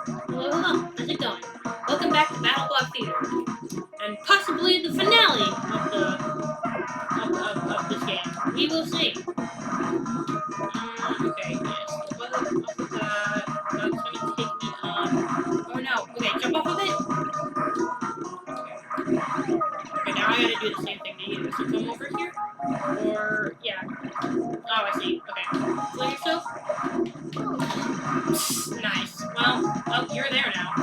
Hello, how's it going? Welcome back to Battleblock Theater, and possibly the finale of this game. We will see. Okay, yes. That's gonna take me on. Oh no. Okay, jump off of it. Okay, now I gotta do the same thing to you. So come over here, or yeah. Oh, I see. Okay, fling yourself. Nice. Well, you're there now. So,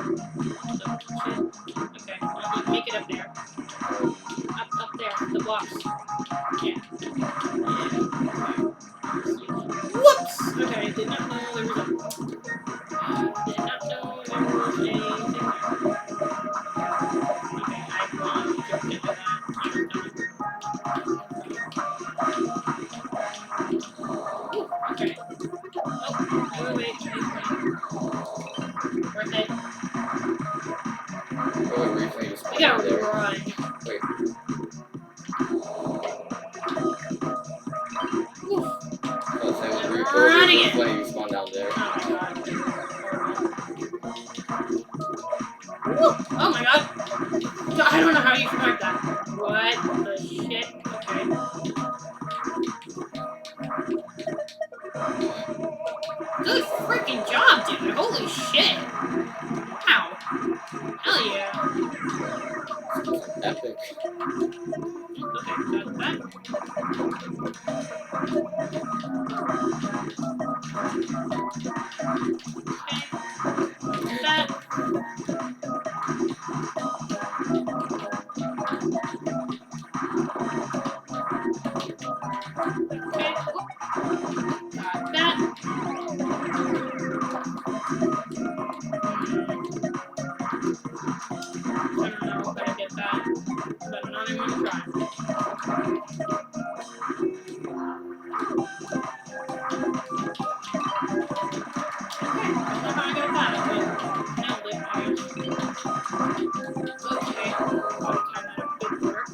okay, well, make it up there. Up there, the blocks. Yeah. Whoops! Okay, did not know there was a... Did not know there was a thing there. Okay, I jumped into that. Ooh, okay. Oh, wait. Worth it. We gotta run. Wait. Run again. When you spawn down there. Oh my god. I don't know how you survived that. What the shit? Okay. Good freaking job, dude. Holy shit. Wow. Hell yeah. Epic. Okay, got that. Okay. That. Okay. Got that. I don't know if I get that, but I'm not even gonna try. Okay, I don't know how I got that, but nailed it, I guess. Okay, I'll time that up good work.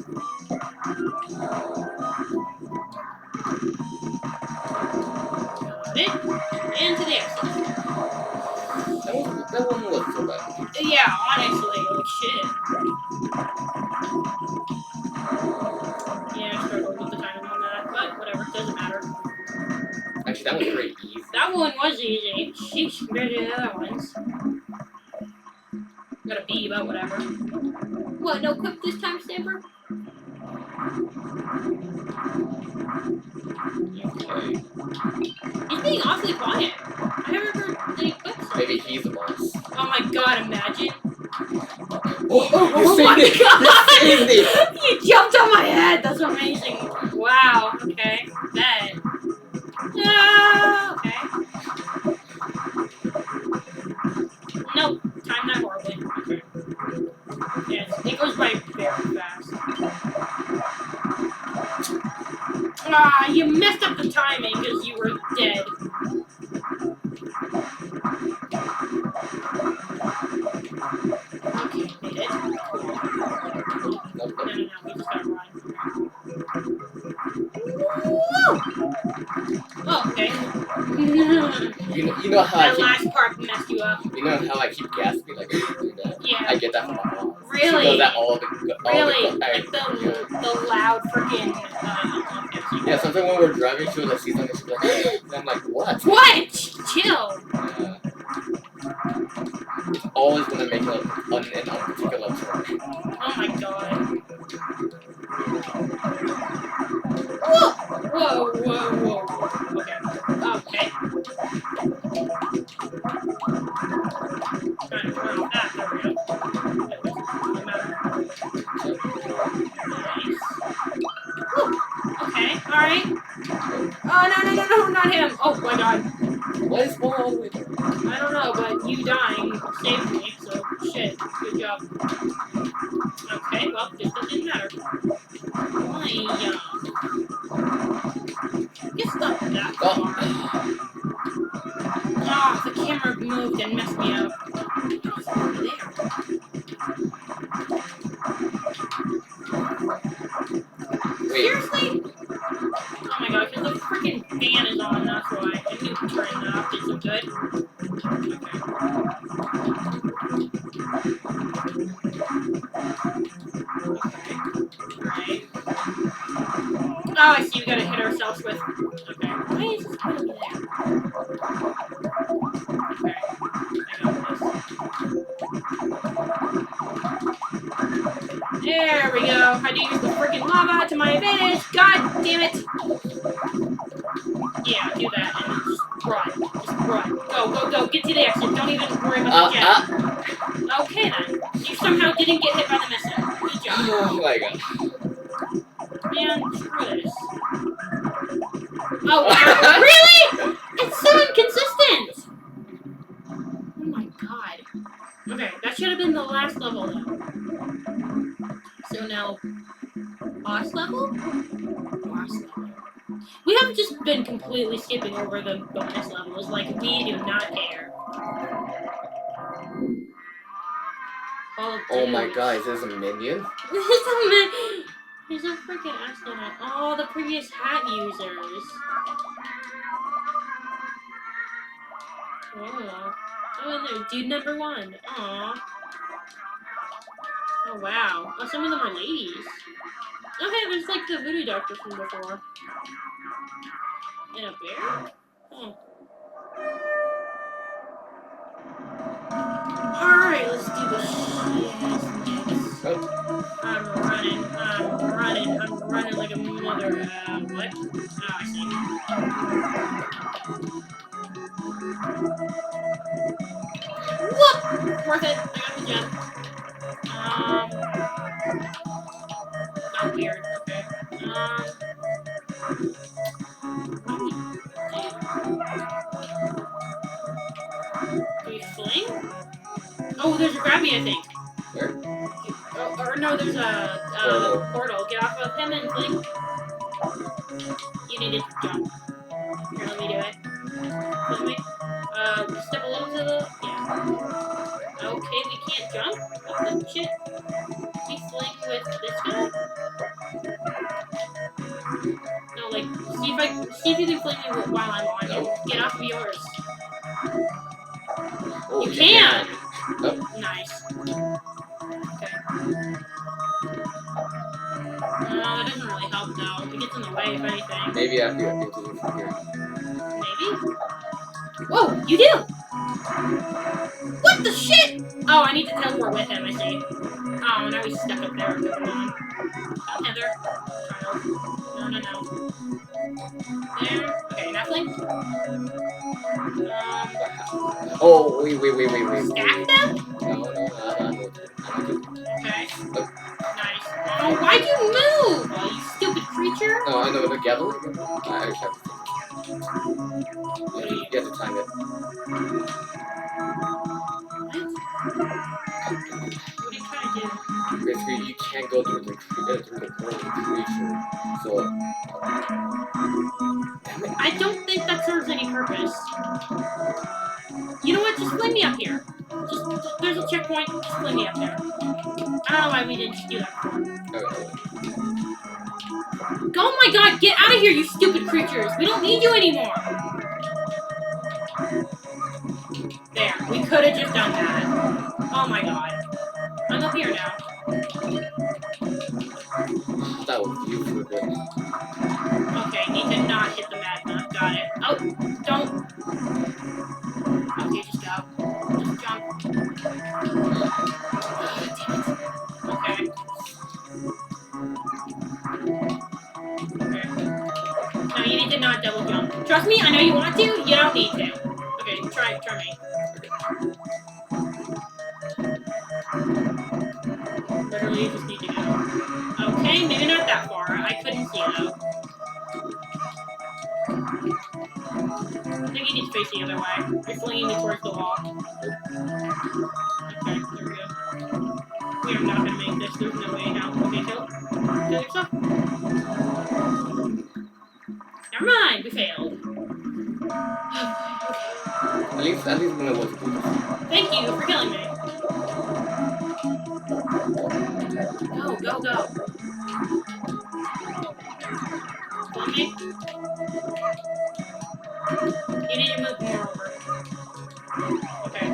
Got it. And to the exit. That one was so bad. Yeah, honestly, like shit. Yeah, I struggled with the timing on that, but whatever, doesn't matter. Actually, that was very easy. That one was easy. Sheesh, compared to the other ones. Got a B, but whatever. What, no quick this time, Stamper? Okay. He's being awfully quiet. I haven't heard any quips. Maybe he's the boss. Oh my god, imagine. Oh my god! You saved me! You jumped on my head! That's amazing. Wow, okay. Bet. Okay. Nope. Time that horribly. Okay. Yes, it goes by very fast. Ah, you messed up the timing because you were dead. Okay, made it. No, we just gotta run. Oh, okay. You know how That last part messed you up. You know how I keep gasping like doing that? Yeah. I get that from my mom. Really? She does that all the Like the loud freaking. Yeah, sometimes when we're driving, she'll like see something, she'll be like, and I'm like, what? What? Chill. Yeah. It's always gonna make an unparticular turn. Oh my god. Whoa! Whoa. Okay. Trying to turn off that. There we go. Nice. Woo. Okay, alright. Oh, no, not him. Oh my god. Why is one all the way there? I don't know, but you dying saved me, so shit. Good job. Okay, well, this doesn't matter. Guess not that far. Oh, the camera moved and messed me up. It's over there. Wait. Seriously? Oh my god, because the freaking fan is on, that's why. I need to turn that off. Is it good? Okay. Right. Oh, I see. We gotta hit ourselves with. Okay. Why is this putting me there? Okay. I got this. There we go. I had to use the freaking lava to my advantage. God damn it. Yeah, do that and then just run. Just run. Go, go, go. Get to the exit. Don't even worry about the jet. Okay then. You somehow didn't get hit by the missile. Good job. Oh my god. Man, screw this. Oh, really? It's so inconsistent! Oh my god. Okay, that should have been the last level though. So now, boss level? Boss level. We have just been completely skipping over the bonus levels, like we do not care. Oh my god, is this a minion? He's a freaking astronaut. Oh, the previous hat users. Oh. Oh, and there's dude number 1. Aw. Oh, wow. Oh, some of them are ladies. Okay, there's like the voodoo doctor from before. And a bear? Oh. Alright, let's do this. Oh. I'm running like a mother. What? Oh, I see. Whoop! Worth it. I got the gem. Oh, weird. Okay. What do we do? Do we fling? Oh, there's a grabby, I think. Where? Oh, or no, there's a portal. Get off of him and fling. You need to jump. Here, let me do it. Let me. Step a little to the. Yeah. Okay, we can't jump. Oh, shit. We fling with this guy? No, like, see if you can fling me while I'm on you. Get off of yours. Oh, you can! Oh. Nice. Okay. That doesn't really help though. It gets in the way if anything. Maybe I have to get into it from here. Maybe? Whoa, you do! What the shit? Oh, I need to teleport with him, I see. Oh, now he's stuck up there. Come on. Come Heather. No. There. Okay, nothing. Oh, wait. Stack them? No. Okay. Nice. Oh, why'd you move? Oh, you stupid creature. No, I know, the gather. I just have to you have to time it. What are you trying to do? Basically, you can't go through the creature. So, damn it. I don't think that serves any purpose. You know what? Just fling me up here. Just there's a checkpoint. Just fling me up there. I don't know why we didn't just do that before. Oh my god, get out of here, you stupid creatures! We don't need you anymore! There, we could have just done that. Oh my god. I'm up here now. That was you for a bit. Okay, need to not hit the magma. Got it. Oh, don't. Okay, just go. Just jump. Oh, damn it. Okay. No, you need to not double jump. Trust me, I know you want to. You don't need to. Okay, try me. Literally, you just need to go. Okay, maybe not that far. I couldn't see though. I think you need to face the other way. You're flinging me towards the wall. Okay, there we go. We are not gonna make this. There's no way now. Okay, kill yourself. Never mind, we failed. At least we know what to do. Thank you for killing me. Go. Kill me. You need to move more over. Okay.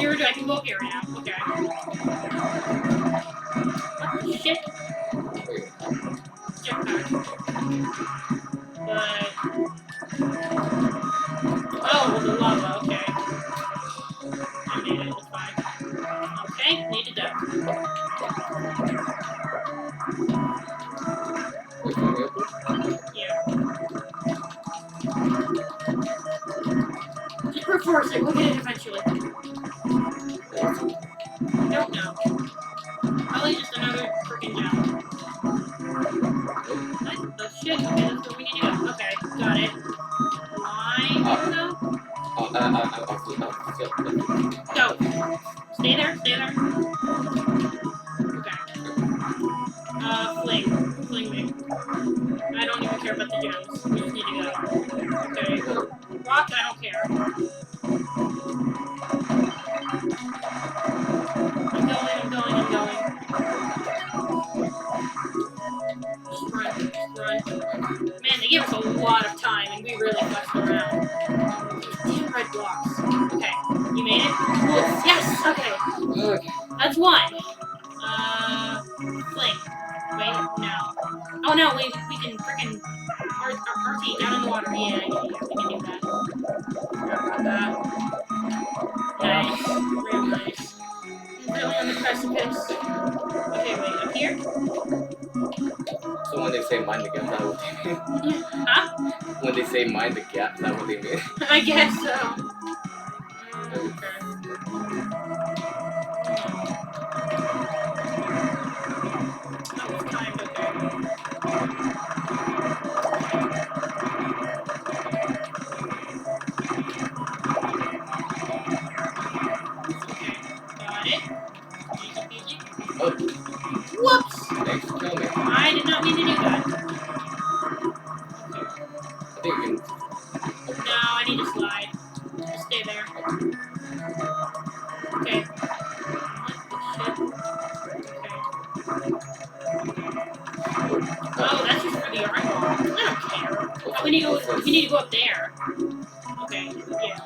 you're I can go up here now. Okay. What the shit? Jetpack. But... Oh, the lava, okay. I made it, it's fine. Okay, need to duck. Yeah. Just brute force it, we'll get it eventually. I don't know. Probably just another freaking jump. What the shit? Okay, that's where we need to go. Okay, got it. Line, though? Go. Stay there, stay there. Okay. Fling. Fling me. I don't even care about the gems. We just need to go. Okay. Rock, I don't care. I'm going. Just run. Man, they gave us a lot of time, and we really fussed around. Damn red blocks. Okay, you made it? Cool. Yes! Okay. That's one. Fling. Wait, no. Oh no, wait, we can frickin' RT down in the water. Yeah, we can do that. Forgot about that. Nice. Real nice. Really on the precipice. Okay, wait, up here? So when they say mind the gap, is that what they mean? Huh? When they say mind the gap, is that what they mean? I guess so. Okay. That was timed, okay. Okay, got it. Easy peasy. Oh, Whoops! thanks for telling me. I did not mean to do that. I think you can. No, I need to slide. Just stay there. Okay. What the shit? Okay. Oh, that's just for the iron ball. I don't care. Oh, we need to go up there. Okay. Yeah.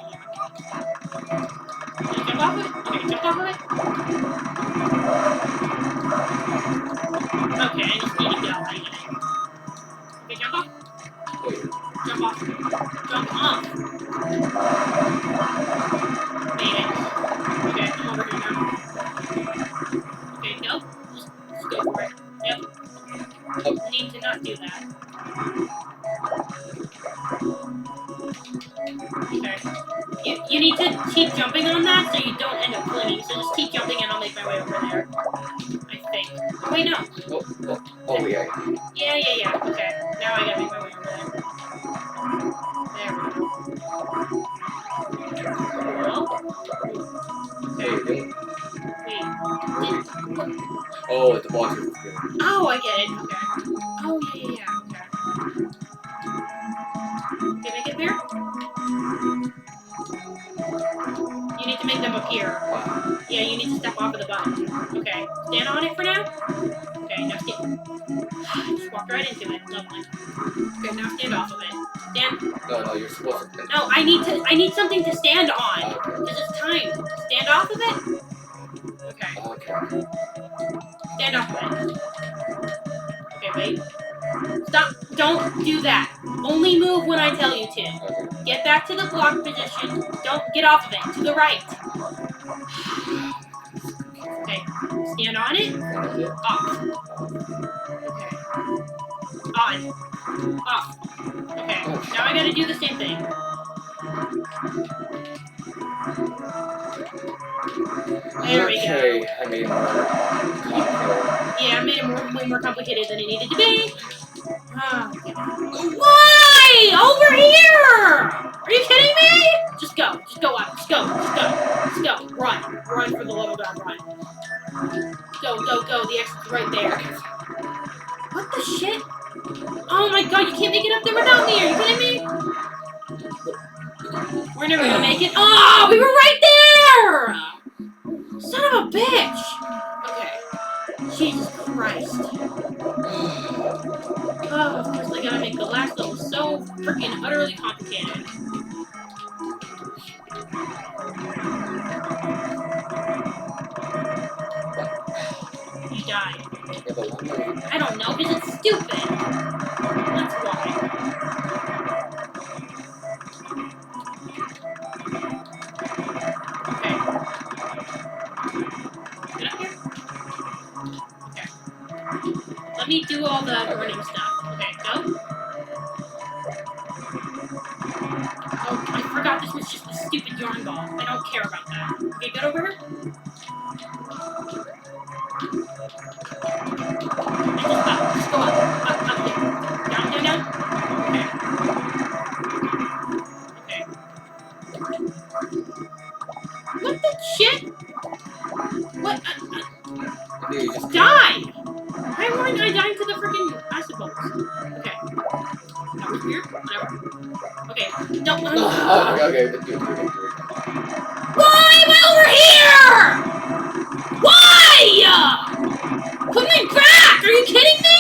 Can you jump off of it? Okay, jump off of it. Okay, I just need to go. I get it. Okay, jump off. Wait. Jump off. Jump off. Made it. Okay, I'm over here now. Okay, go. Just go for it. Yep. Need to not do that. Okay. You need to keep jumping on that so you don't end up clinging. So just keep jumping and I'll make my way over there. I think. Oh wait, no. Oh yeah. Yeah. Okay. Now I gotta make my way over there. There we go. Cool. Okay. Wait. Oh, the boss is good. Oh, I get it. Okay. Oh, yeah. Okay. Did I get there? You need to make them appear. Yeah, you need to step off of the button. Okay. Stand on it for now? Okay, now stand. Just walk right into it. Lovely. Okay, now stand off of it. Stand. No, you're supposed to. No, I need something to stand on. Because it's timed. Stand off of it? Okay. Stand off of it. Okay, wait. Stop. Don't do that. Only move when I tell you to. Get back to the block position. Don't get off of it. To the right. Okay. Stand on it. Off. Okay. On. Off. Okay. Now I gotta do the same thing. There we go. I made it more complicated. Yeah, I made it way more complicated than it needed to be. Why? Over here! Are you kidding me? Just go up. Just go. Run for the love of God, run. Go. The exit's right there. What the shit? Oh my god, you can't make it up there without me. Are you kidding me? We're never gonna make it. Oh, we were right there! Son of a bitch! Okay. Jesus Christ. Oh, of course I gotta make the last level so freaking utterly complicated. It's just a stupid yarn ball. I don't care about that. Okay, get over here. And just go up. Up, there. Down. Okay. What the shit? What? Die! Why weren't I dying to the freaking acid balls? Okay. That was weird. Whatever. Okay. Don't. Okay. Why am I over here? Why? Put me back! Are you kidding me?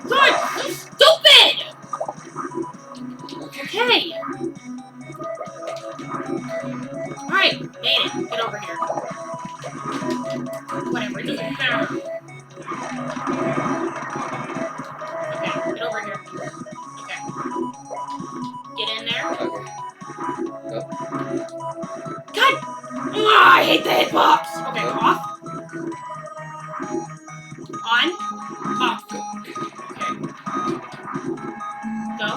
God, so stupid! Okay. Alright, made it. Get over here. Whatever, it doesn't matter. Okay, get over here. Okay. Get in there. God! Oh, I hate the hitbox! Okay, off. On. Off. Okay. Go.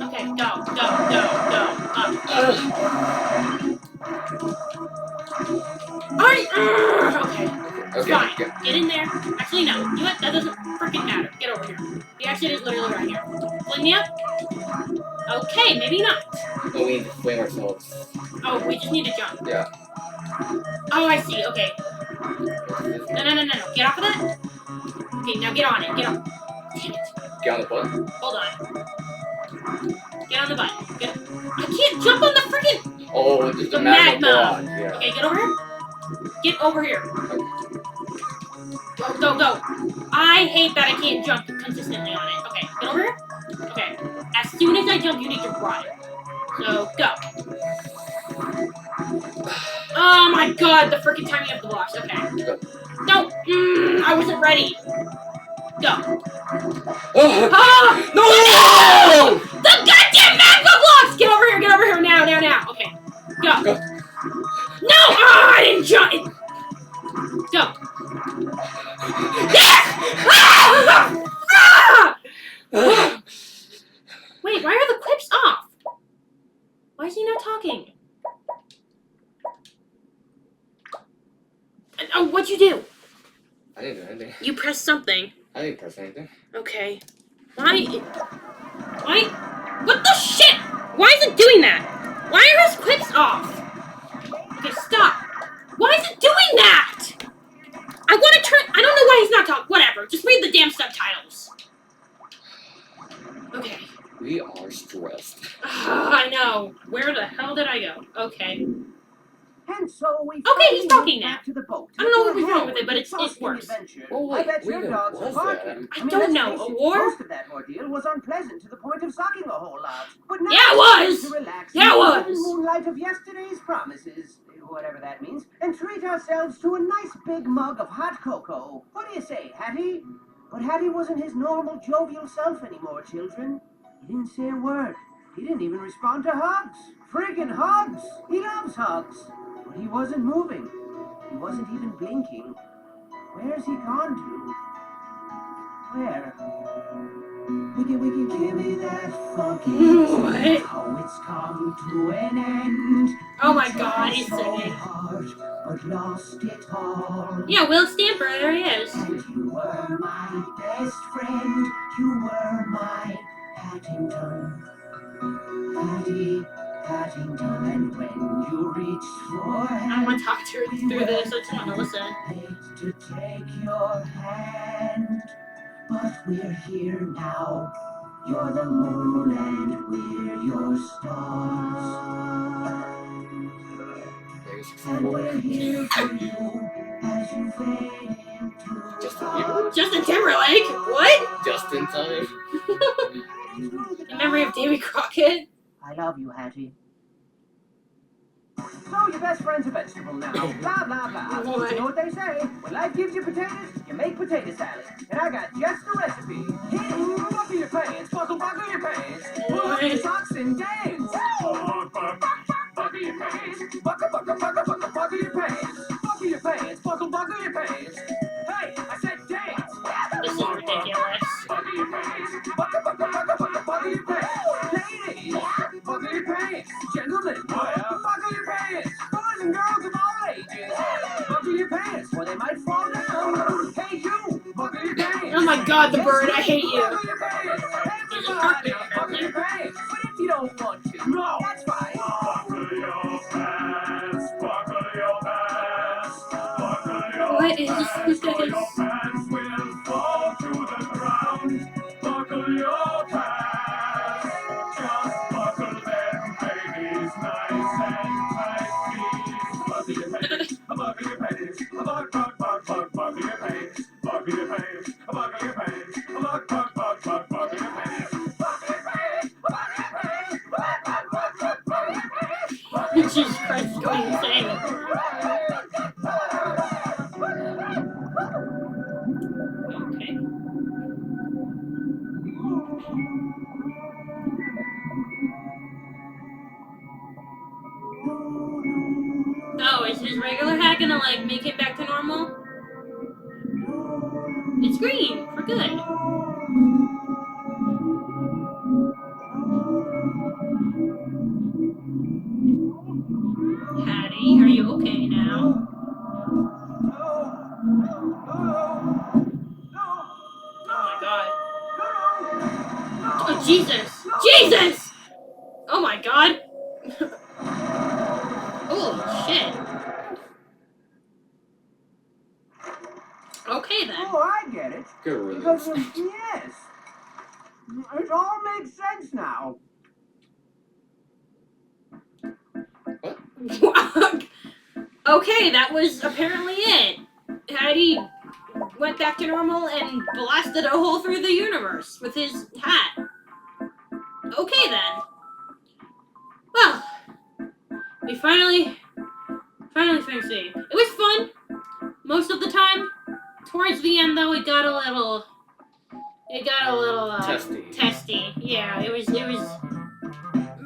Okay, go. Up. Alright! Okay. Fine. Get in there. Actually, no. You know what? That doesn't freaking matter. Get over here. The exit is literally right here. Fling me up? Okay, maybe not. Oh, we need to flame ourselves. Oh, we just need to jump. Yeah. Oh, I see. Okay. No. Get off of that. Okay, now get on it. Get on. Damn it. Get on the button? Hold on. Get on the button. I can't jump on the freaking... Oh, there's the magma block. Yeah. Okay, get over here. Get over here. Go. I hate that I can't jump consistently on it. Okay, get over here. Okay. As soon as I jump, you need to run. So, go. Oh my god, the freaking timing of the blocks. Okay. No! I wasn't ready. Go. Ah! No! The goddamn magma blocks! Get over here now. Okay. Go. No! Oh, I didn't jump. Go. Yes! Wait, why are the clips off? Why is he not talking? Oh, what'd you do? I didn't do anything. You pressed something. I didn't press anything. Okay. Why? What the shit? Why is it doing that? Why are his clips off? Okay, stop. Why is it doing that? I want to turn... I don't know why he's not talking. Whatever. Just read the damn subtitles. Okay. We are stressed. I know. Where the hell did I go? Okay. And so we Okay, he's talking now. to the boat. I don't know what was wrong with it, but it works. Oh, I wait, bet your dogs are was barking. I don't let's know. face A it, war? Most of that ordeal was unpleasant to the point of sucking a whole lot. But now Yeah, it was. to relax Yeah, it in the was. moonlight of yesterday's promises, whatever that means, and treat ourselves to a nice big mug of hot cocoa. What do you say, Hattie? But Hattie wasn't his normal jovial self anymore, children. He didn't say a word. He didn't even respond to hugs. Friggin' hugs! He loves hugs. But he wasn't moving. He wasn't even blinking. Where's he gone to? Where? Wiggy, give me that funky. What? How it's come to an end. Oh my god, he's singing. Hard, but lost it all. Yeah, Will Stamper, there he is. And you were my best friend. You were my Paddington. Paddington, and when you reached for I don't want to talk to her through this, I just want to listen. to take your hand, but we're here now. You're the moon and we're your stars. And we're here for you as you fade into Justin Timberlake? What? Just in time. In memory of Davy Crockett? I love you, Hattie. So your best friend's a vegetable now. Blah, blah, blah. Boy. You know what they say? When life gives you potatoes, you make potato salad. And I got just the recipe. Buckle your pants. Buckle your pants. Pull up your socks and dance. Buckle your pants. Buckle your pants. Buckle your pants. Buckle your pants. Hey, I said dance. This is ridiculous. Buckle your pants. Buckle your pants. god, the bird, I hate you. Buckle your pants. He's a carpet, Buckle your apparently. pants. But if you don't want to, no, that's fine. Buckle your pants, buckle your pants, buckle your What is pants, or this? your pants will fall to the ground. Buckle your pants, just buckle them, babies, nice and tight, please. Buckle your pants, buckle your pants, buckle your pants, buckle your pants, buckle your pants, buckle your pants. Jesus Christ, it's going insane. Okay. Oh, is his regular hat gonna, like, make it back to normal? It's green, for good. Hattie, are you okay now? Oh my god. Oh, Jesus! Jesus! Oh my god! Holy shit. Okay then. Oh, I get it. Good Because, riddance. yes. It all makes sense now. Okay, that was apparently it. Hattie went back to normal and blasted a hole through the universe with his hat. Okay then. Well, we finally finished it. It was fun most of the time. Towards the end, though, it got a little testy. Yeah, it was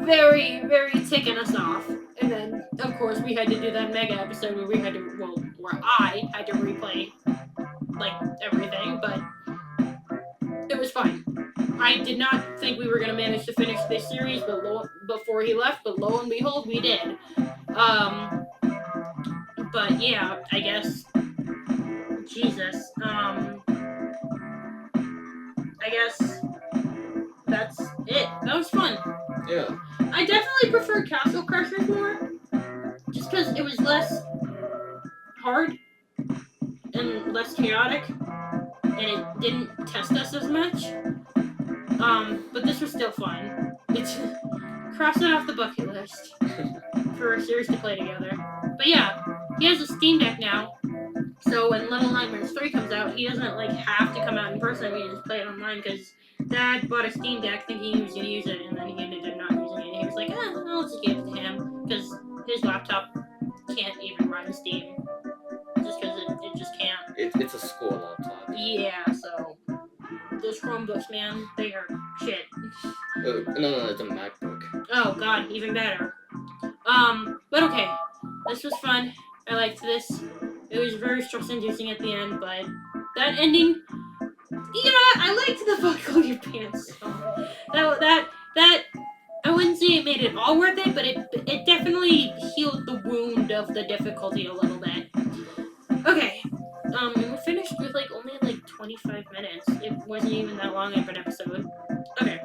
very, very ticking us off. And then, of course, we had to do that mega episode where I had to replay, like, everything, but it was fine. I did not think we were going to manage to finish this series before he left, but lo and behold, we did. But yeah, I guess, Jesus, I guess that's it. That was fun. Yeah. I definitely preferred Castle Crashers more, just because it was less hard and less chaotic, and it didn't test us as much. But this was still fun. It's crossing off the bucket list for a series to play together. But yeah, he has a Steam Deck now, so when Little Nightmares 3 comes out, he doesn't like have to come out in person. We can just play it online because Dad bought a Steam Deck thinking he was gonna use it, and then he ended up not using it. He was like, I'll just give it to him because his laptop can't even run Steam, just because it just can't. It's a school laptop. Yeah, so those Chromebooks, man, they are shit. No, it's a MacBook. Oh god, even better. But okay, this was fun. I liked this. It was very stress-inducing at the end, but that ending, you know what? I liked the buckle your pants song. That I wouldn't say it made it all worth it, but it definitely healed the wound of the difficulty a little bit. Okay. We finished with only 25 minutes. It wasn't even that long of an episode. Okay.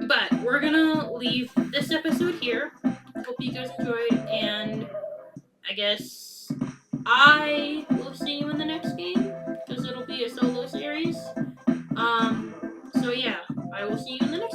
But we're gonna leave this episode here. Hope you guys enjoyed, and I guess I will see you in the next game, because it'll be a solo series. So yeah, I will see you in the next